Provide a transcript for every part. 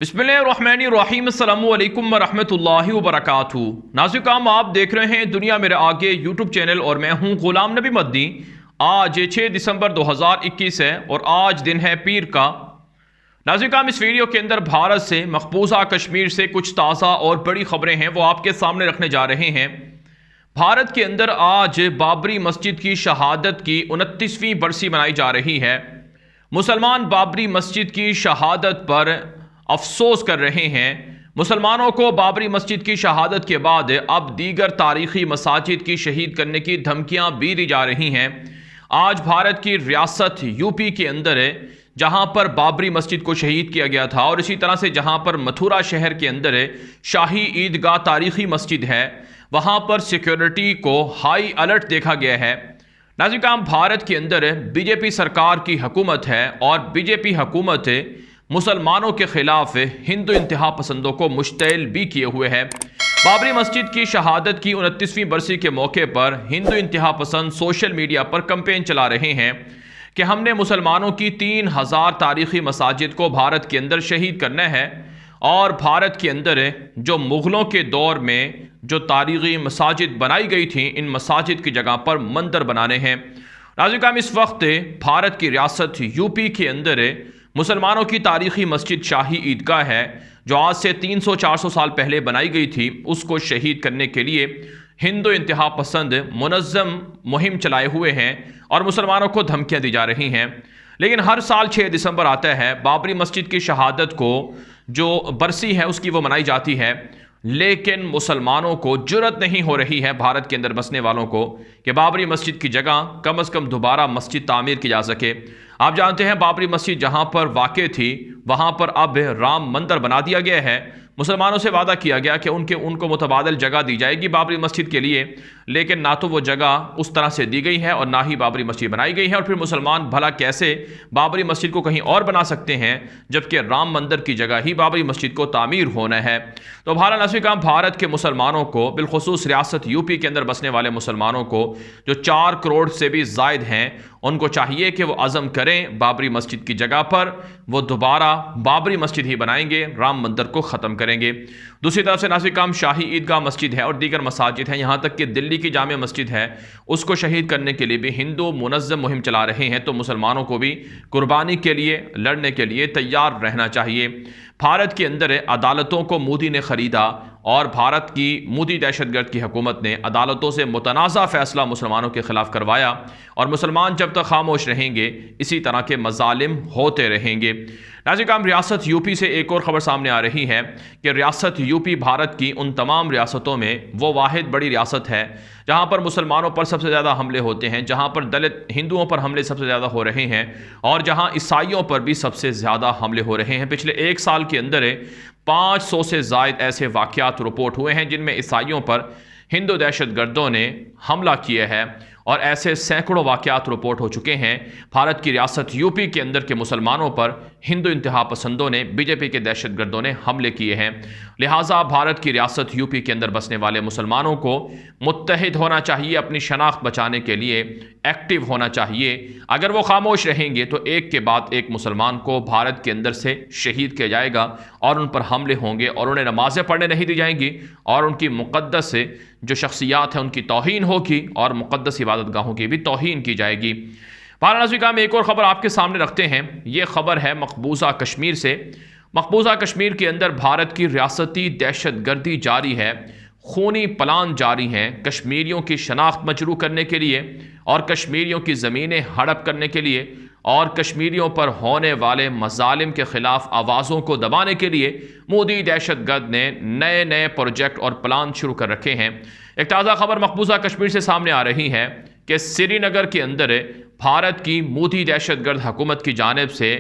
बिस्मिल्लाहिर्रहमानिर्रहीम अस्सलामु अलैकुम वरहमतुल्लाहि वबरकातुहू। नाज़िर, आप देख रहे हैं दुनिया मेरे आगे यूट्यूब चैनल और मैं हूं गुलाम नबी मद्दी। आज 6 दिसंबर 2021 है और आज दिन है पीर का। नाज़िर, इस वीडियो के अंदर भारत से मकबूजा कश्मीर से कुछ ताज़ा और बड़ी खबरें हैं वो आपके सामने रखने जा रहे हैं। भारत के अंदर आज बाबरी मस्जिद की शहादत की 29वीं बरसी मनाई जा रही है। मुसलमान बाबरी मस्जिद की शहादत पर अफसोस कर रहे हैं। मुसलमानों को बाबरी मस्जिद की शहादत के बाद अब दीगर तारीखी मसाजिद की शहीद करने की धमकियां भी दी जा रही हैं। आज भारत की रियासत यूपी के अंदर है जहां पर बाबरी मस्जिद को शहीद किया गया था और इसी तरह से जहां पर मथुरा शहर के अंदर है शाही ईदगाह तारीखी मस्जिद है, वहां पर सिक्योरिटी को हाई अलर्ट देखा गया है। नाज़िर, भारत के अंदर बीजेपी सरकार की हुकूमत है और बीजेपी हुकूमत मुसलमानों के खिलाफ हिंदू इंतहा पसंदों को मुश्तइल भी किए हुए है। बाबरी मस्जिद की शहादत की 29वीं बरसी के मौके पर हिंदू इंतहा पसंद सोशल मीडिया पर कैंपेन चला रहे हैं कि हमने मुसलमानों की 3000 तारीखी मसाजिद को भारत के अंदर शहीद करना है और भारत के अंदर जो मुग़लों के दौर में जो तारीखी मसाजिद बनाई गई थी इन मसाजिद की जगह पर मंदिर बनाने हैं। नाज़िर, इस वक्त भारत की रियासत यूपी के अंदर मुसलमानों की तारीखी मस्जिद शाही ईदगाह है जो आज से 300-400 साल पहले बनाई गई थी, उसको शहीद करने के लिए हिंदू इंतहा पसंद मुनज़्ज़म मुहिम चलाए हुए हैं और मुसलमानों को धमकियां दी जा रही हैं। लेकिन हर साल 6 दिसंबर आता है, बाबरी मस्जिद की शहादत को जो बरसी है उसकी वो मनाई जाती है, लेकिन मुसलमानों को जुर्रत नहीं हो रही है भारत के अंदर बसने वालों को कि बाबरी मस्जिद की जगह कम से कम दोबारा मस्जिद तामीर की जा सके। आप जानते हैं बाबरी मस्जिद जहां पर वाक़ थी वहां पर अब राम मंदिर बना दिया गया है। मुसलमानों से वादा किया गया कि उनको मुतबादल जगह दी जाएगी बाबरी मस्जिद के लिए, लेकिन ना तो वो जगह उस तरह से दी गई है और ना ही बाबरी मस्जिद बनाई गई है। और फिर मुसलमान भला कैसे बाबरी मस्जिद को कहीं और बना सकते हैं जबकि राम मंदिर की जगह ही बाबरी मस्जिद को तामीर होना है। तो भारत के मुसलमानों को, बिलखुसूस रियासत यूपी के अंदर बसने वाले मुसलमानों को जो 4 करोड़ से भी ज़ायद हैं, उनको चाहिए कि वो अज़म करें बाबरी मस्जिद की जगह पर वो दोबारा बाबरी मस्जिद ही बनाएंगे, राम मंदिर को ख़त्म करेंगे। दूसरी तरफ से नाज़िर, शाही ईदगाह मस्जिद है और दीगर मसाजिद हैं, यहाँ तक कि दिल्ली की जामे मस्जिद है, उसको शहीद करने के लिए भी हिंदू मुनज़्ज़म मुहिम चला रहे हैं। तो मुसलमानों को भी कुर्बानी के लिए, लड़ने के लिए तैयार रहना चाहिए। भारत के अंदर अदालतों को मोदी ने ख़रीदा और भारत की मोदी दहशतगर्द की हुकूमत ने अदालतों से मुतनाज़ा फ़ैसला मुसलमानों के ख़िलाफ़ करवाया और मुसलमान जब तक खामोश रहेंगे इसी तरह के मज़ालिम होते रहेंगे। नाज़िर, रियासत यूपी से एक और ख़बर सामने आ रही है कि रियासत यूपी भारत की उन तमाम रियासतों में वो वाहिद बड़ी रियासत है जहाँ पर मुसलमानों पर सबसे ज़्यादा हमले होते हैं, जहाँ पर दलित हिंदुओं पर हमले सबसे ज़्यादा हो रहे हैं और जहाँ ईसाइयों पर भी सबसे ज़्यादा हमले हो रहे हैं। पिछले 1 साल के अंदर 500 से ज़ायद ऐसे वाक़यात रिपोर्ट हुए हैं जिनमें ईसाइयों पर हिंदू दहशतगर्दों ने हमला किया है और ऐसे सैकड़ों वाक़यात रिपोर्ट हो चुके हैं। भारत की रियासत यूपी के अंदर के मुसलमानों पर हिंदू इंतहा पसंदों ने, बीजेपी के दहशतगर्दों ने हमले किए हैं। लिहाजा भारत की रियासत यूपी के अंदर बसने वाले मुसलमानों को मुत्तहिद होना चाहिए, अपनी शनाख्त बचाने के लिए एक्टिव होना चाहिए। अगर वो खामोश रहेंगे तो एक के बाद एक मुसलमान को भारत के अंदर से शहीद किया जाएगा और उन पर हमले होंगे और उन्हें नमाज़ें पढ़ने नहीं दी जाएंगी और उनकी मुक़द्दस जो शख्सियात हैं उनकी तौहीन होगी और मुक़द्दस इबादत गाहों की भी तौहीन की जाएगी। नाज़िर, में एक और ख़बर आपके सामने रखते हैं। ये ख़बर है मकबूजा कश्मीर से। मकबूजा कश्मीर के अंदर भारत की रियासती दहशतगर्दी जारी है, खूनी प्लान जारी हैं कश्मीरियों की शनाख्त मजरू करने के लिए और कश्मीरियों की ज़मीनें हड़प करने के लिए और कश्मीरियों पर होने वाले मज़ालिम के ख़िलाफ़ आवाज़ों को दबाने के लिए मोदी दहशतगर्द ने नए नए प्रोजेक्ट और प्लान शुरू कर रखे हैं। एक ताज़ा खबर मकबूजा कश्मीर से सामने आ रही है कि श्रीनगर के अंदर भारत की मोदी दहशतगर्द हुकूमत की जानिब से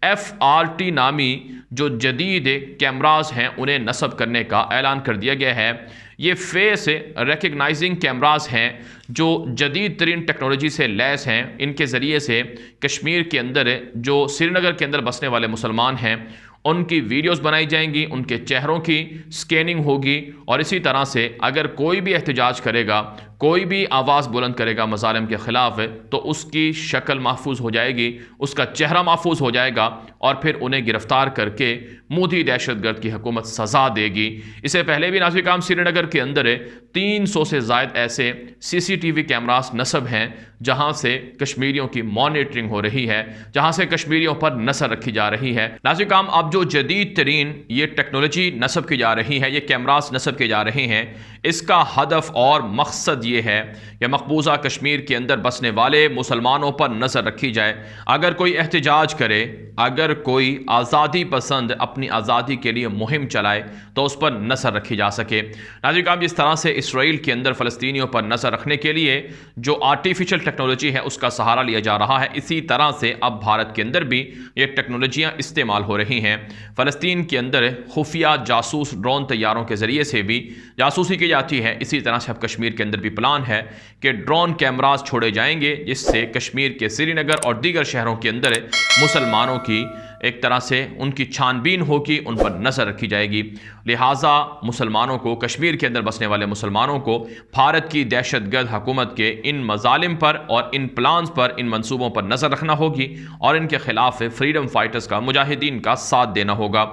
FRT नामी जो जदीद कैमराज हैं उन्हें नस्ब करने का ऐलान कर दिया गया है। ये फेस रिकग्नाइजिंग कैमराज हैं जो जदीद तरीन टेक्नोलॉजी से लैस हैं। इनके ज़रिए से कश्मीर के अंदर जो श्रीनगर के अंदर बसने वाले मुसलमान हैं उनकी वीडियोस बनाई जाएंगी, उनके चेहरों की स्कैनिंग होगी और इसी तरह से अगर कोई भी एहतजाज करेगा कोई भी आवाज़ बुलंद करेगा मज़ालिम के ख़िलाफ़ तो उसकी शक्ल महफूज हो जाएगी, उसका चेहरा महफूज हो जाएगा और फिर उन्हें गिरफ्तार करके मोदी दहशतगर्द की हुकूमत सज़ा देगी। इससे पहले भी नाज़िर श्रीनगर के अंदर 300 से ज़ायद ऐसे CCTV कैमरास नस्ब हैं जहां से कश्मीरियों की मॉनिटरिंग हो रही है, जहां से कश्मीरियों पर नजर रखी जा रही है। नाज़िर अब जो जदीद तरीन ये टेक्नोलॉजी नस्ब की जा रही है, ये कैमरास नस्ब किए जा रहे हैं, इसका हदफ और मकसद ये है कि मकबूजा कश्मीर के अंदर बसने वाले मुसलमानों पर नज़र रखी जाए। अगर कोई एहतजाज करे, अगर कोई आज़ादी पसंद अपनी आज़ादी के लिए मुहिम चलाए तो उस पर नज़र रखी जा सके। नाज़िर जिस तरह से इसराइल के अंदर फ़लस्तीनियों पर नज़र रखने के लिए जो आर्टिफिशियल टेक्नोलॉजी है उसका सहारा लिया जा रहा है, इसी तरह से अब भारत के अंदर भी ये टेक्नोलॉजियाँ इस्तेमाल हो रही हैं। फ़लस्तीन के अंदर खुफिया जासूस ड्रोन तैयारों के ज़रिए से भी जासूसी की जाती है। इसी तरह से अब कश्मीर के अंदर भी प्लान है कि ड्रोन कैमरास छोड़े जाएंगे, जिससे कश्मीर के श्रीनगर और दीगर शहरों के अंदर मुसलमानों की एक तरह से उनकी छानबीन होगी, उन पर नज़र रखी जाएगी। लिहाजा मुसलमानों को, कश्मीर के अंदर बसने वाले मुसलमानों को भारत की दहशतगर्द हुकूमत के इन मजालिम पर और इन प्लान्स पर, इन मंसूबों पर नज़र रखना होगी और इनके खिलाफ फ्रीडम फाइटर्स का, मुजाहिदीन का साथ देना होगा।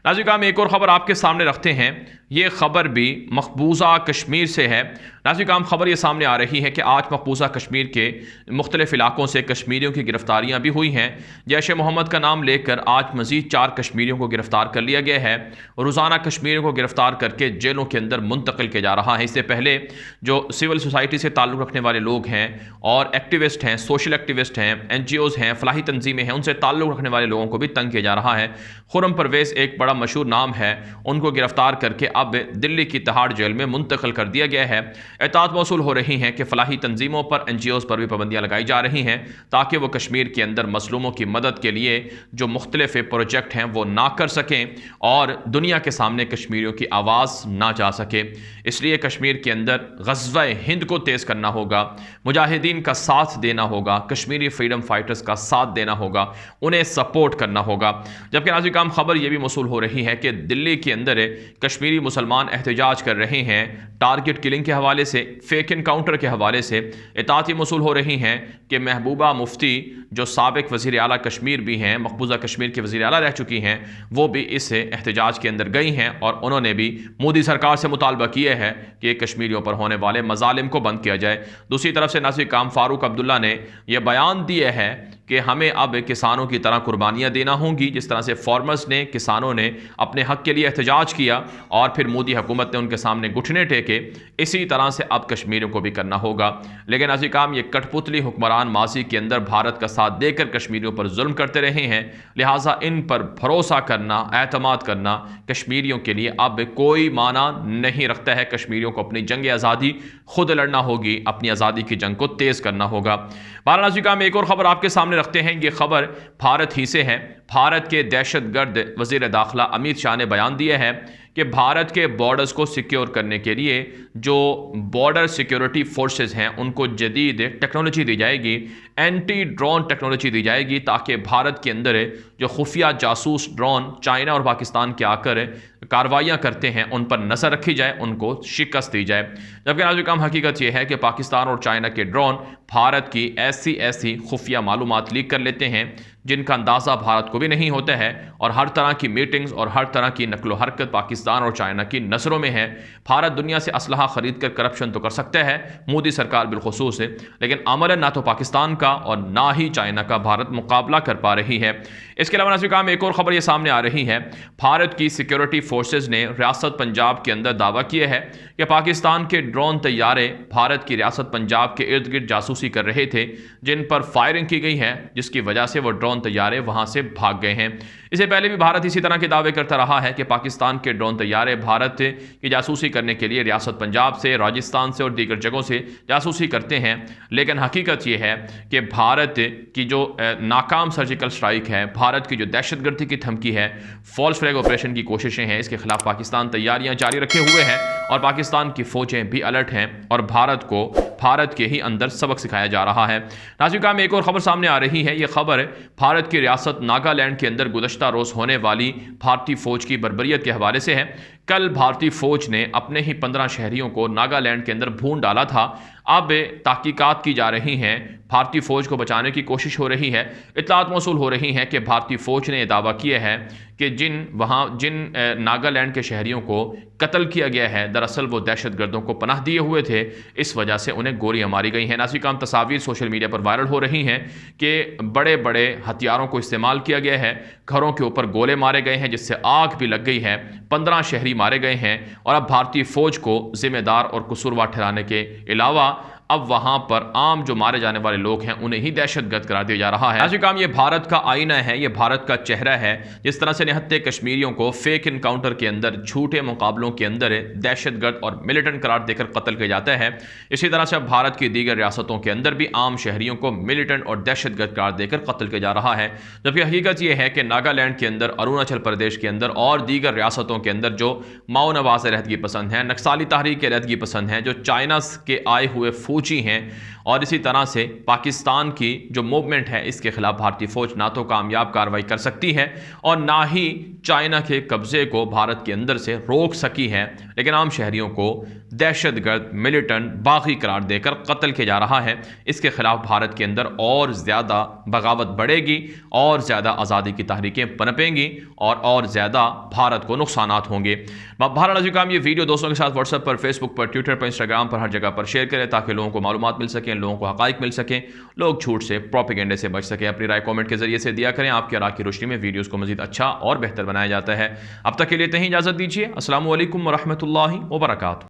नाज़िर एक और ख़बर आपके सामने रखते हैं। ये ख़बर भी मकबूजा कश्मीर से है। नाज़िर ख़बर ये सामने आ रही है कि आज मकबूजा कश्मीर के मुख्तलिफ़ इलाकों से कश्मीरियों की गिरफ़्तारियाँ भी हुई हैं। जैश ए मोहम्मद का नाम लेकर आज मज़ीद 4 कश्मीरियों को गिरफ़्तार कर लिया गया है। रोज़ाना कश्मीरियों को गिरफ़्तार करके जेलों के अंदर मुंतकिल किया जा रहा है। इससे पहले जो सिविल सोसाइटी से ताल्लुक़ रखने वाले लोग हैं और एक्टिविस्ट हैं, सोशल एक्टिविस्ट हैं, NGOs हैं, फलाही तंजीमें हैं, उनसे ताल्लुक़ रखने वाले लोगों को भी तंग किया जा रहा है। खुर्रम परवेज़ एक बड़ा मशहूर नाम है, उनको गिरफ़्तार करके अब दिल्ली की तिहाड़ जेल में मुंतकिल कर दिया गया है। एतात मौसूल हो रही हैं कि फलाही तंजीमों पर, NGOs पर भी पाबंदियाँ लगाई जा रही हैं ताकि वो कश्मीर के अंदर मजलूमों की मदद के लिए जो मुख्तलिफ प्रोजेक्ट हैं वो ना कर सकें और दुनिया के सामने कश्मीरियों की आवाज़ ना जा सके। इसलिए कश्मीर के अंदर ग़ज़वा हिंद को तेज़ करना होगा, मुजाहिदीन का साथ देना होगा, कश्मीरी फ्रीडम फाइटर्स का साथ देना होगा, उन्हें सपोर्ट करना होगा। जबकि नाज़िर खबर यह भी मौसूल हो रही है कि दिल्ली के अंदर कश्मीरी मुसलमान एहतजाज कर रहे हैं, टारगेट किलिंग के हवाले से, फेक इनकाउंटर के हवाले से। इताअत मौसूल हो रही हैं कि महबूबा मुफ्ती जो साबिक वज़ीर आला कश्मीर भी हैं, मकबूजा कश्मीर के वज़ीर आला रह चुकी हैं, वो भी इस एहतजाज के अंदर गई हैं और उन्होंने भी मोदी सरकार से मुतालबा किया है कि कश्मीरियों पर होने वाले मजालिम को बंद किया जाए। दूसरी तरफ से नाज़िर फ़ारूक अब्दुल्ला ने यह बयान दिया है कि हमें अब किसानों की तरह कुर्बानियाँ देना होंगी। जिस तरह से फार्मर्स ने, किसानों ने अपने हक़ के लिए एहतजाज किया और फिर मोदी हुकूमत ने उनके सामने घुटने टेके, इसी तरह से अब कश्मीरियों को भी करना होगा। लेकिन नाज़िर ये कठपुतली हुक्मरान माजी के अंदर भारत का साथ देकर कश्मीरियों पर जुल्म करते रहे हैं, लिहाजा इन पर भरोसा करना, एतमाद करना कश्मीरियों के लिए अब कोई माना नहीं रखता है। कश्मीरियों को अपनी जंग आज़ादी खुद लड़ना होगी, अपनी आज़ादी की जंग को तेज़ करना होगा। नाज़िर में एक और ख़बर आपके सामने रखते हैं। ये खबर भारत ही से है। भारत के दहशतगर्द वज़ीर दाखिला अमित शाह ने बयान दिया है कि भारत के बॉर्डर्स को सिक्योर करने के लिए जो बॉर्डर सिक्योरिटी फोर्सेस हैं उनको जदीद टेक्नोलॉजी दी जाएगी, एंटी ड्रोन टेक्नोलॉजी दी जाएगी, ताकि भारत के अंदर जो खुफिया जासूस ड्रोन चाइना और पाकिस्तान के आकर कार्रवाइयाँ करते हैं उन पर नज़र रखी जाए, उनको शिकस्त दी जाए। जबकि नाज़िर हकीकत यह है कि पाकिस्तान और चाइना के ड्रोन भारत की ऐसी खुफिया मालूमात लीक कर लेते हैं जिनका अंदाज़ा भारत को भी नहीं होता है, और हर तरह की मीटिंग्स और हर तरह की नकलो हरकत पाकिस्तान और चाइना की नज़रों में है। भारत दुनिया से असलहा ख़रीद कर करप्शन तो कर सकता है, मोदी सरकार बिलखुसूस है, लेकिन अमलन ना तो पाकिस्तान का और ना ही चाइना का भारत मुकाबला कर पा रही है। इसके अलावा नाज़िर में एक और ख़बर ये सामने आ रही है। भारत की सिक्योरिटी फोर्सेज ने रियासत पंजाब के अंदर दावा किया है कि पाकिस्तान के ड्रोन तैयारे भारत की रियासत पंजाब के इर्द गिर्द जासूसी कर रहे थे, जिन पर फायरिंग की गई है, जिसकी वजह से वो ड्रोन तैयारे वहां से भाग गए हैं। इससे पहले भी भारत इसी तरह के दावे करता रहा है कि पाकिस्तान के ड्रोन तैयारे भारत की जासूसी करने के लिए रियासत पंजाब से, राजस्थान से और दीगर जगहों से जासूसी करते हैं। लेकिन हकीकत यह है कि भारत की जो नाकाम सर्जिकल स्ट्राइक है, भारत की जो दहशतगर्दी की धमकी है, फॉल्स फ्लैग ऑपरेशन की कोशिशें हैं, इसके खिलाफ पाकिस्तान तैयारियां जारी रखे हुए हैं और पाकिस्तान की फौजें भी अलर्ट हैं और भारत को भारत के ही अंदर सबक सिखाया जा रहा है। नाज़रीन में एक और ख़बर सामने आ रही है। ये खबर भारत की रियासत नागालैंड के अंदर गुज़श्ता रोज़ होने वाली भारतीय फ़ौज की बर्बरियत के हवाले से है। कल भारतीय फ़ौज ने अपने ही 15 शहरियों को नागालैंड के अंदर भून डाला था। अब तहकीकात की जा रही हैं, भारतीय फ़ौज को बचाने की कोशिश हो रही है। इत्तलात मौसूल हो रही हैं कि भारतीय फ़ौज ने यह दावा किया है कि जिन नागालैंड के शहरियों को कत्ल किया गया है, दरअसल वो दहशतगर्दों को पनाह दिए हुए थे, इस वजह से उन्हें गोलियां मारी गई हैं। नाज़रीन तस्वीर सोशल मीडिया पर वायरल हो रही हैं कि बड़े बड़े हथियारों को इस्तेमाल किया गया है, घरों के ऊपर गोले मारे गए हैं जिससे आग भी लग गई है, 15 शहरी मारे गए हैं और अब भारतीय फ़ौज को जिम्मेदार और कसूरवार ठहराने के अलावा अब वहां पर आम जो मारे जाने वाले लोग हैं उन्हें ही दहशतगर्द करार दिया जा रहा है। ऐसे काम ये भारत का आईना है, ये भारत का चेहरा है। जिस तरह से निहत्ते कश्मीरियों को फेक इनकाउंटर के अंदर, झूठे मुकाबलों के अंदर दहशतगर्द और मिलिटेंट करार देकर कत्ल किया जाता है, इसी तरह से अब भारत की दीगर रियासतों के अंदर भी आम शहरियों को मिलिटेंट और दहशतगर्द करार देकर कत्ल किया जा रहा है। जबकि हकीकत यह है कि नागालैंड के अंदर, अरुणाचल प्रदेश के अंदर और दीगर रियासतों के अंदर जो माओ नवाज रहदगी पसंद हैं, नक्सली तहरीक के रहदगी पसंद हैं, जो चाइना के आए हुए फौजी हैं और इसी तरह से पाकिस्तान की जो मूवमेंट है, इसके खिलाफ भारतीय फौज ना तो कामयाब कार्रवाई कर सकती है और ना ही चाइना के कब्जे को भारत के अंदर से रोक सकी है, लेकिन आम शहरियों को दहशतगर्द, मिलिटेंट, बागी करार देकर कत्ल किया जा रहा है। इसके खिलाफ भारत के अंदर और ज़्यादा बगावत बढ़ेगी और ज़्यादा आज़ादी की तहरीकें पनपेंगी और ज़्यादा भारत को नुकसानात होंगे। बहरहाल नाज़रीन ये वीडियो दोस्तों के साथ व्हाट्सएप पर, फेसबुक पर, ट्विटर पर, इंस्टाग्राम पर, हर जगह पर शेयर करें ताकि लोगों को मालूमात मिल सकें, लोगों को हक़ाइक़ मिल सकें, लोग झूठ से, प्रोपेगेंडे से बच सकें। अपनी राय कमेंट के जरिए से दिया करें। आपकी राय की रोशनी में वीडियोज़ को मज़ीद अच्छा और बेहतर बनाया जाता है। अब तक के लिए इतनी ही इजाज़त दीजिए। अस्सलामु अलैकुम व रहमतुल्लाहि व बरकातुहू।